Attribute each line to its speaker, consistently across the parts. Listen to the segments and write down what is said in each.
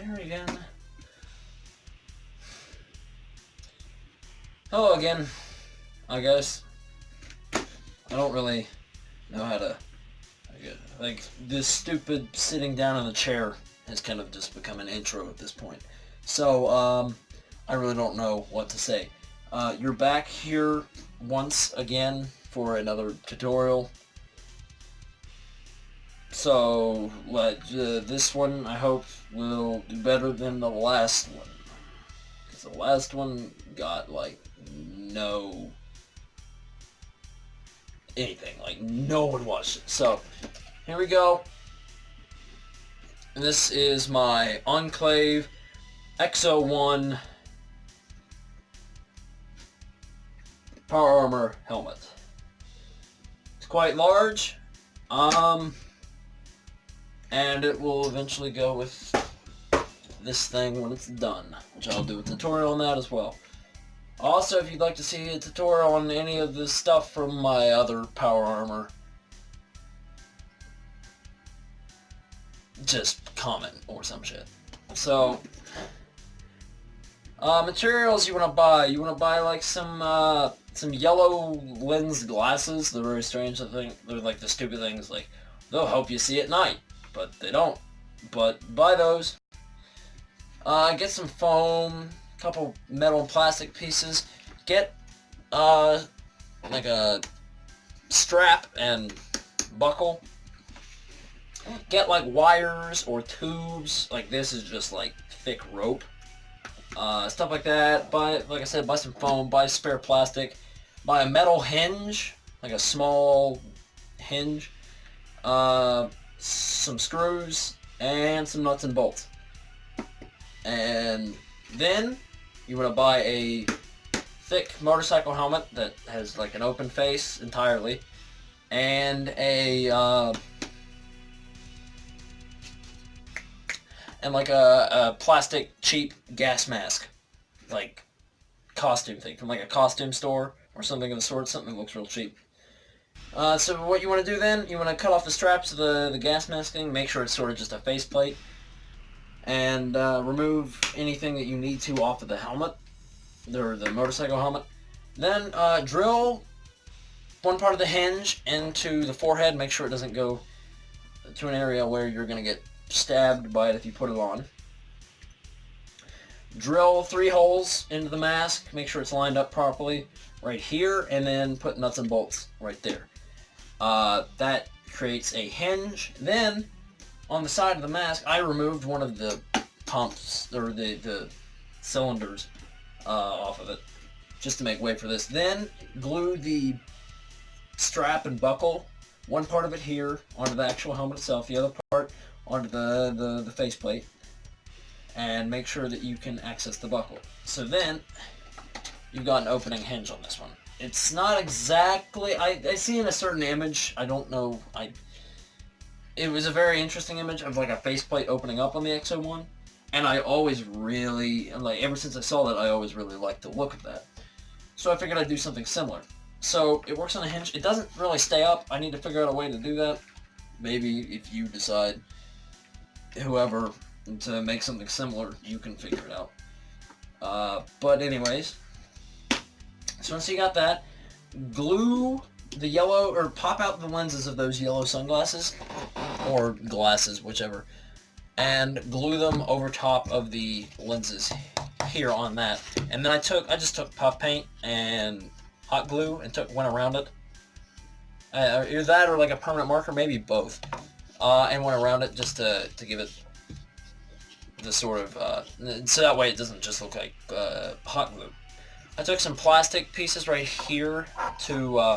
Speaker 1: there again. Hello again, I guess. I don't really know how to... Like, this stupid sitting down in the chair has kind of just become an intro at this point. So, I really don't know what to say. You're back here once again for another tutorial. So, this one, I hope, will do better than the last one. Because the last one got, like, no... anything. Like, no one watched it. So, here we go. This is my Enclave X-01 Power Armor helmet. It's quite large. And it will eventually go with this thing when it's done, which I'll do a tutorial on that as well. Also, if you'd like to see a tutorial on any of the stuff from my other power armor, just comment or some shit. So, materials you want to buy. You want to buy like some yellow lens glasses. They're very strange. I think they're like the stupid things like they'll help you see at night, but they don't. But buy those. Get some foam, a couple metal and plastic pieces. Get like a strap and buckle. Get like wires or tubes. Like this is just like thick rope. Stuff like that. Buy, like I said, buy some foam. Buy spare plastic. Buy a metal hinge, like a small hinge. Some screws and some nuts and bolts. And then you want to buy a thick motorcycle helmet that has like an open face entirely, and a plastic cheap gas mask, like costume thing from like a costume store or something of the sort. Something that looks real cheap. So what you want to do then, you want to cut off the straps of the gas masking, make sure it's sort of just a faceplate, and remove anything that you need to off of the helmet, or the motorcycle helmet. Then drill one part of the hinge into the forehead, make sure it doesn't go to an area where you're going to get stabbed by it if you put it on. Drill 3 holes into the mask, make sure it's lined up properly right here, and then put nuts and bolts right there. That creates a hinge. Then on the side of the mask, I removed one of the pumps, or the cylinders off of it, just to make way for this. Then glue the strap and buckle, one part of it here onto the actual helmet itself, the other part onto the faceplate, and make sure that you can access the buckle. So then you've got an opening hinge on this one. It's not exactly, I see in a certain image, I don't know, it was a very interesting image of like a faceplate opening up on the X-01, and I always really, like ever since I saw that, I always really liked the look of that. So I figured I'd do something similar. So it works on a hinge. It doesn't really stay up. I need to figure out a way to do that. Maybe if you decide, whoever, to make something similar, you can figure it out. But anyways, so once you got that, glue the yellow, or pop out the lenses of those yellow sunglasses, or glasses, whichever, and glue them over top of the lenses here on that. And then I just took puff paint and hot glue and went around it. Either that or like a permanent marker, maybe both, and went around it just to give it the sort of, so that way it doesn't just look like hot glue. I took some plastic pieces right here to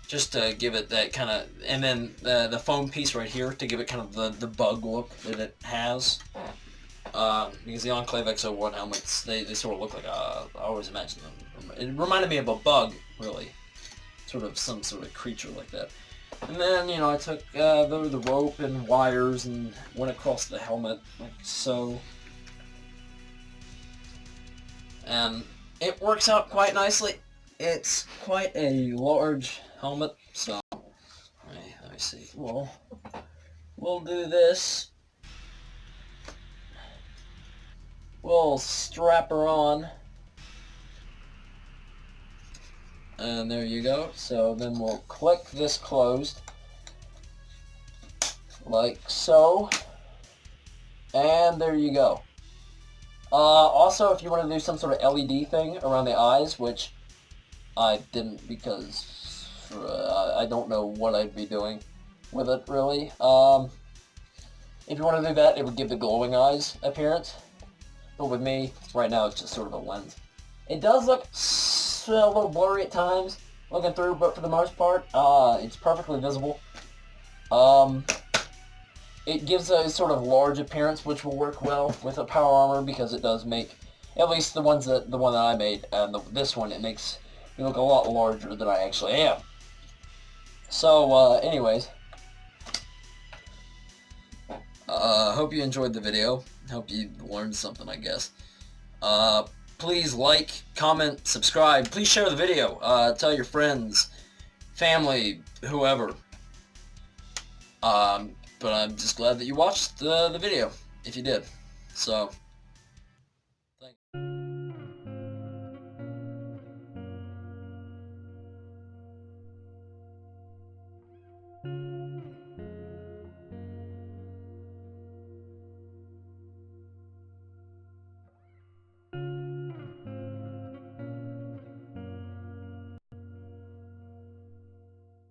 Speaker 1: just to give it that kind of, and then the foam piece right here to give it kind of the bug look that it has. Because the Enclave X-01 helmets, they sort of look like I always imagine them. It reminded me of a bug, really, sort of some sort of creature like that. And then, you know, I took the rope and wires and went across the helmet like so. And it works out quite nicely. It's quite a large helmet, so let me see. We'll do this. we'll strap her on. And there you go. So then we'll click this closed, like so. And there you go. Also, if you want to do some sort of LED thing around the eyes, which I didn't because I don't know what I'd be doing with it, really. If you want to do that, it would give the glowing eyes appearance. But with me, right now, it's just sort of a lens. It does look a little blurry at times, looking through, but for the most part, it's perfectly visible. It gives a sort of large appearance, which will work well with a power armor because it does make, at least the one that I made, and this one, it makes me look a lot larger than I actually am. So, anyways, hope you enjoyed the video. Hope you learned something, I guess. Please like, comment, subscribe. Please share the video. Tell your friends, family, whoever. But I'm just glad that you watched the video, if you did. So,